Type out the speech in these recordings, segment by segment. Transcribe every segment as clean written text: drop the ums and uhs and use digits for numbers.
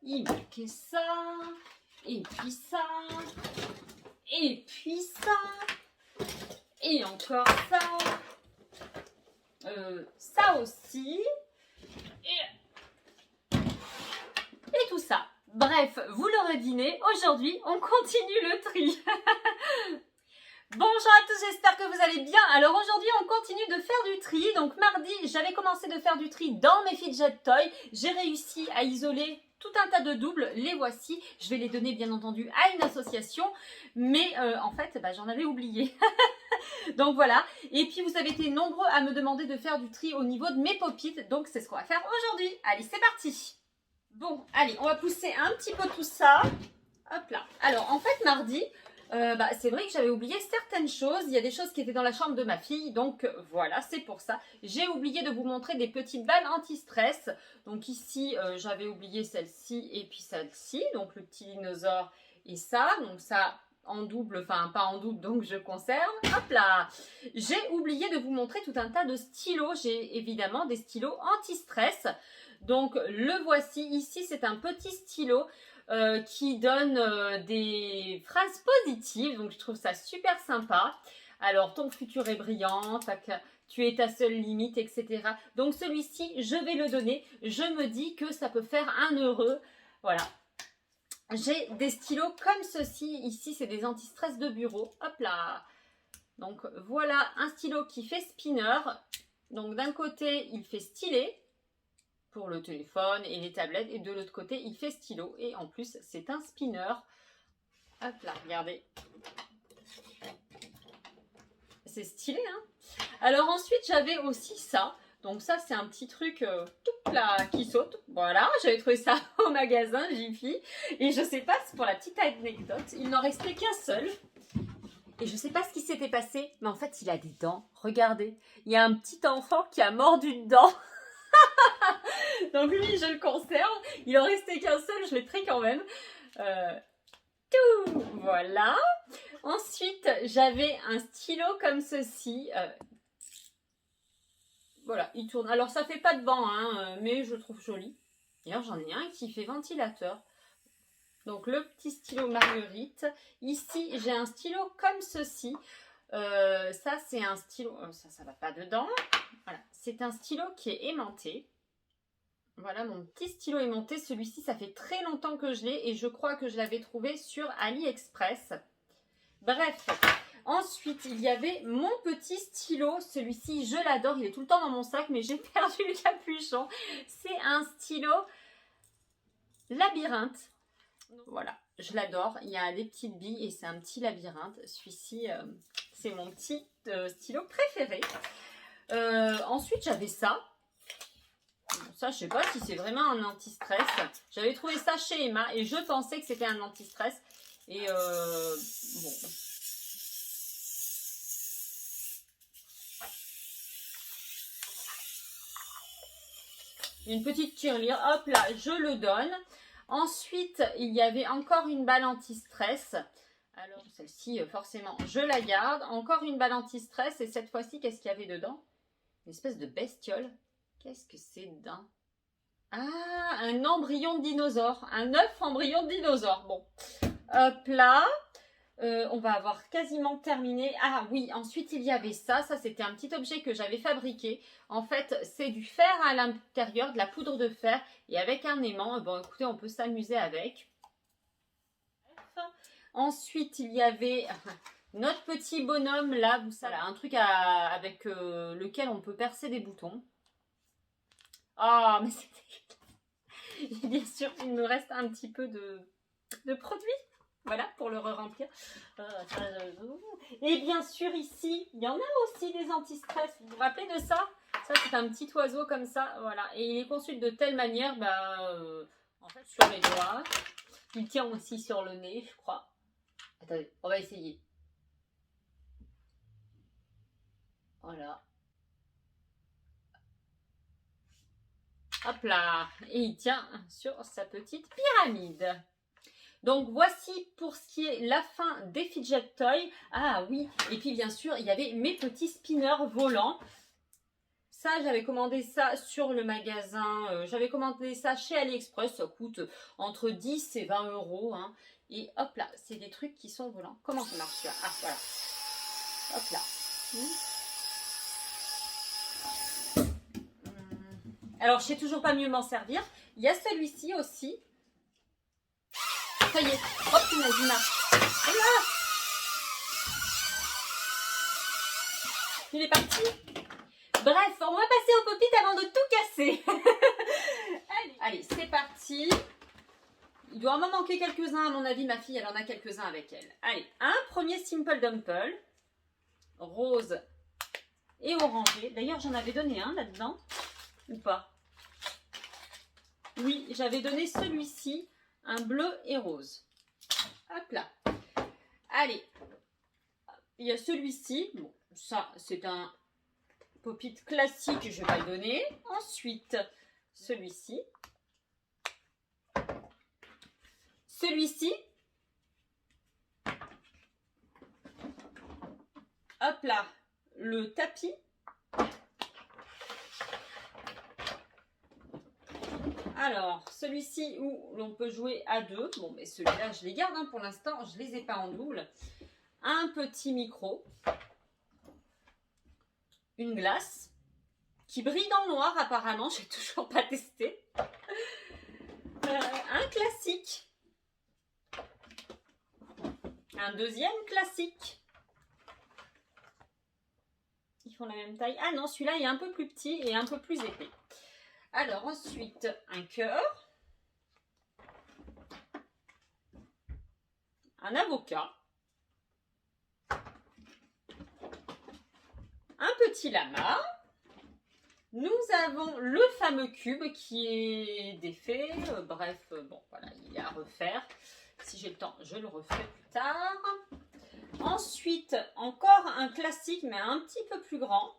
Il manquait ça. Et puis ça. Et puis ça. Et encore ça. Ça aussi. Et tout ça. Bref, vous l'aurez deviné, aujourd'hui, on continue le tri. Bonjour à tous, j'espère que vous allez bien. Alors aujourd'hui, on continue de faire du tri. Donc mardi, j'avais commencé de faire du tri dans mes fidget toys. J'ai réussi à isoler tout un tas de doubles. Les voici. Je vais les donner bien entendu à une association. Mais en fait, j'en avais oublié. Donc voilà. Et puis vous avez été nombreux à me demander de faire du tri au niveau de mes pop-it. Donc c'est ce qu'on va faire aujourd'hui. Allez, c'est parti. Bon, allez, on va pousser un petit peu tout ça. Hop là. Alors, en fait, mardi, c'est vrai que j'avais oublié certaines choses. Il y a des choses qui étaient dans la chambre de ma fille. Donc, voilà, c'est pour ça. J'ai oublié de vous montrer des petites balles anti-stress. Donc, ici, j'avais oublié celle-ci et puis celle-ci. Donc, le petit dinosaure et ça. Donc, ça en double, enfin, pas en double, donc je conserve. Hop là. J'ai oublié de vous montrer tout un tas de stylos. J'ai évidemment des stylos anti-stress. Donc le voici, ici c'est un petit stylo qui donne des phrases positives, donc je trouve ça super sympa. Alors ton futur est brillant, tu es ta seule limite, etc. Donc celui-ci, je vais le donner, je me dis que ça peut faire un heureux, voilà. J'ai des stylos comme ceci, ici c'est des anti-stress de bureau, hop là. Donc voilà un stylo qui fait spinner, donc d'un côté il fait stylet, pour le téléphone et les tablettes, et de l'autre côté il fait stylo, et en plus c'est un spinner. Hop là, regardez, c'est stylé hein. Alors ensuite j'avais aussi ça, donc ça c'est un petit truc tout là qui saute, voilà, j'avais trouvé ça au magasin Jiffy, et je sais pas, c'est pour la petite anecdote, il n'en restait qu'un seul. Et je sais pas ce qui s'était passé, mais en fait il a des dents, regardez, il y a un petit enfant qui a mordu une dent. Donc lui, je le conserve. Il en restait qu'un seul, je l'ai pris quand même. Tout, voilà. Ensuite, j'avais un stylo comme ceci. Voilà, il tourne. Alors, ça fait pas de banc, hein, mais je le trouve joli. D'ailleurs, j'en ai un qui fait ventilateur. Donc, le petit stylo Marguerite. Ici, j'ai un stylo comme ceci. Ça, c'est un stylo... ça va pas dedans. Voilà, c'est un stylo qui est aimanté. Voilà mon petit stylo aimanté, celui-ci ça fait très longtemps que je l'ai et je crois que je l'avais trouvé sur AliExpress. Bref, ensuite il y avait mon petit stylo, celui-ci je l'adore, il est tout le temps dans mon sac mais j'ai perdu le capuchon. C'est un stylo labyrinthe, voilà, je l'adore, il y a des petites billes et c'est un petit labyrinthe. Celui-ci c'est mon petit stylo préféré. Ensuite j'avais ça. Ça, je sais pas si c'est vraiment un anti-stress. J'avais trouvé ça chez Emma et je pensais que c'était un anti-stress. Et bon. Une petite tirelire. Hop là, je le donne. Ensuite, il y avait encore une balle anti-stress. Alors, celle-ci, forcément, je la garde. Encore une balle anti-stress. Et cette fois-ci, qu'est-ce qu'il y avait dedans? Une espèce de bestiole. Qu'est-ce que c'est dedans? Ah, un embryon de dinosaure. Un œuf embryon de dinosaure. Bon. Hop là. On va avoir quasiment terminé. Ah oui, ensuite il y avait ça. Ça, c'était un petit objet que j'avais fabriqué. En fait, c'est du fer à l'intérieur, de la poudre de fer. Et avec un aimant, bon, écoutez, on peut s'amuser avec. Ensuite, il y avait notre petit bonhomme là. Vous savez, un truc avec lequel on peut percer des boutons. Ah, mais c'était... Et bien sûr, il me reste un petit peu de produit. Voilà, pour le remplir. Et bien sûr, ici, il y en a aussi des anti-stress. Vous vous rappelez de ça? Ça, c'est un petit oiseau comme ça. Voilà. Et il est conçu de telle manière, en fait, sur les doigts. Il tient aussi sur le nez, je crois. Attendez, on va essayer. Voilà. Hop là, et il tient sur sa petite pyramide. Donc voici pour ce qui est la fin des fidget toys. Ah oui, et puis bien sûr, il y avait mes petits spinners volants. Ça, j'avais commandé ça sur le magasin. J'avais commandé ça chez AliExpress. Ça coûte entre 10 et 20 euros. Hein. Et hop là, c'est des trucs qui sont volants. Comment ça marche là? Ah, voilà. Hop là. Alors, je sais toujours pas mieux m'en servir. Il y a celui-ci aussi. Ça y est. Hop, il marche. Voilà. Il est parti. Bref, on va passer au pop-it avant de tout casser. Allez, c'est parti. Il doit m'en manquer quelques-uns à mon avis. Ma fille, elle en a quelques-uns avec elle. Allez, un premier Simple Dimple. Rose et orangé. D'ailleurs, j'en avais donné un là-dedans. Ou pas? Oui, j'avais donné celui-ci. Un bleu et rose. Hop là. Allez. Il y a celui-ci. Bon, ça, c'est un pop-it classique. Je vais pas le donner. Ensuite, celui-ci. Celui-ci. Hop là. Le tapis. Alors, celui-ci où l'on peut jouer à deux. Bon, mais celui-là, je les garde hein, pour l'instant. Je ne les ai pas en double. Un petit micro. Une glace. Qui brille dans le noir apparemment. Je n'ai toujours pas testé. Un classique. Un deuxième classique. Ils font la même taille. Ah non, celui-là est un peu plus petit et un peu plus épais. Alors ensuite, un cœur, un avocat, un petit lama. Nous avons le fameux cube qui est défait. Bref, bon, voilà, il est à refaire. Si j'ai le temps, je le referai plus tard. Ensuite, encore un classique, mais un petit peu plus grand.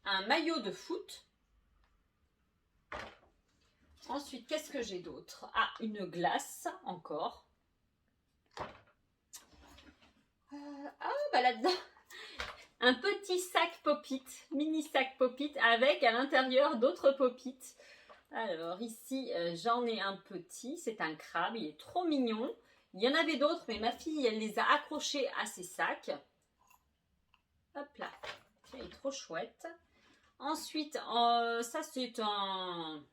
Un maillot de foot. Ensuite, qu'est-ce que j'ai d'autre? Ah, une glace, encore. Bah là-dedans, un petit sac pop-it, mini sac pop-it avec à l'intérieur d'autres pop-it. Alors ici, j'en ai un petit, c'est un crabe, il est trop mignon. Il y en avait d'autres, mais ma fille, elle les a accrochés à ses sacs. Hop là, il est trop chouette. Ensuite, ça c'est un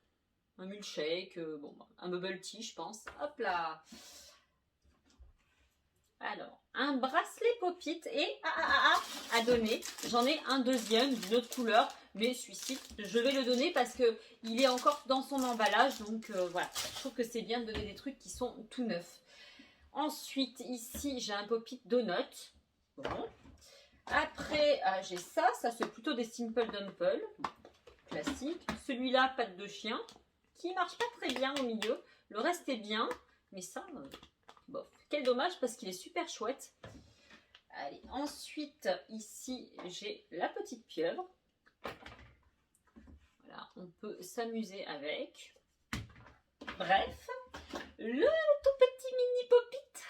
milkshake, bon, un bubble tea, je pense. Hop là. Alors, un bracelet pop-it et à donner. J'en ai un deuxième d'une autre couleur, mais celui-ci, je vais le donner parce que il est encore dans son emballage. Donc voilà, je trouve que c'est bien de donner des trucs qui sont tout neufs. Ensuite, ici, j'ai un pop-it donut. Bon. Après, j'ai ça c'est plutôt des Simple Dimple, classique. Celui-là, patte de chien, qui marche pas très bien au milieu. Le reste est bien, mais ça, bof. Quel dommage parce qu'il est super chouette. Allez, ensuite, ici, j'ai la petite pieuvre. Voilà, on peut s'amuser avec. Bref, le tout petit mini pop-it.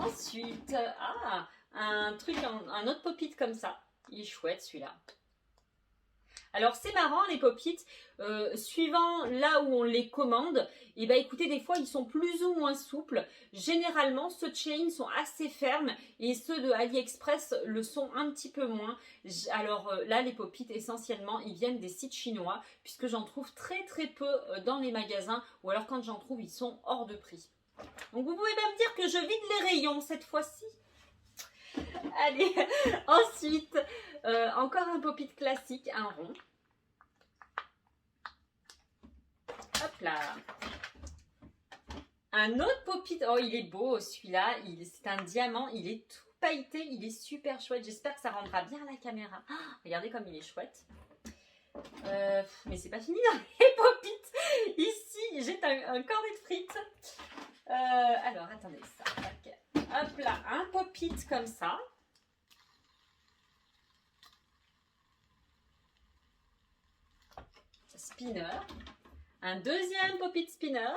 Ensuite, un autre pop-it comme ça. Il est chouette celui-là. Alors c'est marrant les pop-it, suivant là où on les commande, et bah écoutez, des fois ils sont plus ou moins souples. Généralement ceux de Shein sont assez fermes et ceux de AliExpress le sont un petit peu moins. Alors là les pop-it essentiellement ils viennent des sites chinois puisque j'en trouve très très peu dans les magasins, ou alors quand j'en trouve ils sont hors de prix. Donc vous pouvez même dire que je vide les rayons cette fois-ci. Allez, ensuite, encore un pop-it classique, un rond. Hop là. Un autre pop-it, oh il est beau celui-là, c'est un diamant, il est tout pailleté, il est super chouette. J'espère que ça rendra bien à la caméra. Oh, regardez comme il est chouette. Mais c'est pas fini dans les pop-it. Ici, j'ai un cornet de frites. Alors, attendez ça. Okay. Hop là, un pop-it comme ça. Spinner. Un deuxième pop-it spinner.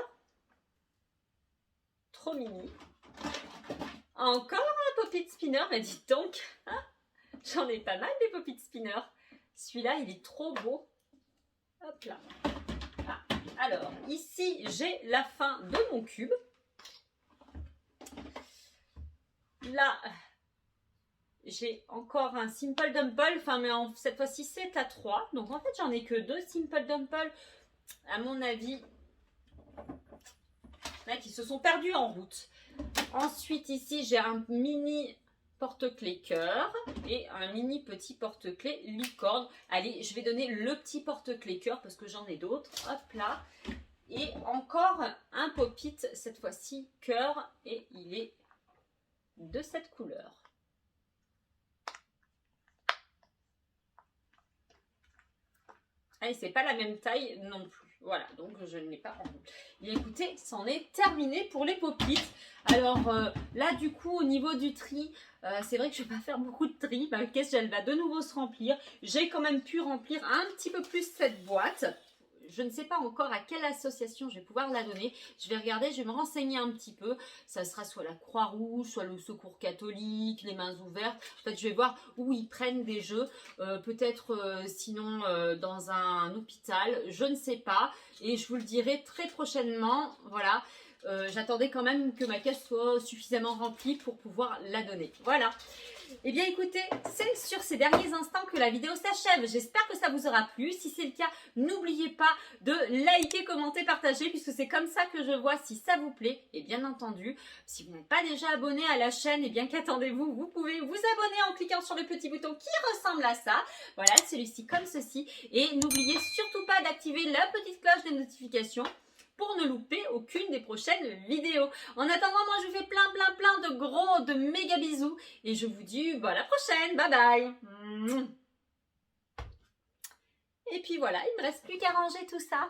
Trop mini. Encore un pop-it spinner, mais dites donc. Hein, J'en ai pas mal des pop-it spinners. Celui-là, il est trop beau. Hop là. Ah. Alors, ici, j'ai la fin de mon cube. Là, j'ai encore un Simple Dumple. Enfin, mais cette fois-ci, c'est à 3. Donc, en fait, j'en ai que 2 Simple Dumple. À mon avis, là, qui se sont perdus en route. Ensuite, ici, j'ai un mini porte-clés cœur et un mini petit porte-clés licorne. Allez, je vais donner le petit porte-clés cœur parce que j'en ai d'autres. Hop là. Et encore un pop-it, cette fois-ci cœur, et il est de cette couleur. Allez, c'est pas la même taille non plus. Voilà, donc je ne l'ai pas en double. Et écoutez, c'en est terminé pour les pop-it. Alors là, du coup, au niveau du tri, c'est vrai que je ne vais pas faire beaucoup de tri. Ma caisse, elle va de nouveau se remplir. J'ai quand même pu remplir un petit peu plus cette boîte. Je ne sais pas encore à quelle association je vais pouvoir la donner. Je vais regarder, je vais me renseigner un petit peu. Ça sera soit la Croix-Rouge, soit le Secours catholique, les Mains ouvertes. En fait, je vais voir où ils prennent des jeux. Peut-être sinon dans un hôpital. Je ne sais pas. Et je vous le dirai très prochainement. Voilà. J'attendais quand même que ma caisse soit suffisamment remplie pour pouvoir la donner. Voilà. Eh bien écoutez, c'est sur ces derniers instants que la vidéo s'achève. J'espère que ça vous aura plu. Si c'est le cas, n'oubliez pas de liker, commenter, partager, puisque c'est comme ça que je vois si ça vous plaît. Et bien entendu, si vous n'êtes pas déjà abonné à la chaîne, eh bien qu'attendez-vous? Vous pouvez vous abonner en cliquant sur le petit bouton qui ressemble à ça. Voilà, celui-ci comme ceci. Et n'oubliez surtout pas d'activer la petite cloche des notifications pour ne louper aucune des prochaines vidéos. En attendant, moi je vous fais plein de gros, de méga bisous et je vous dis à la prochaine, bye bye. Et puis voilà, il ne me reste plus qu'à ranger tout ça.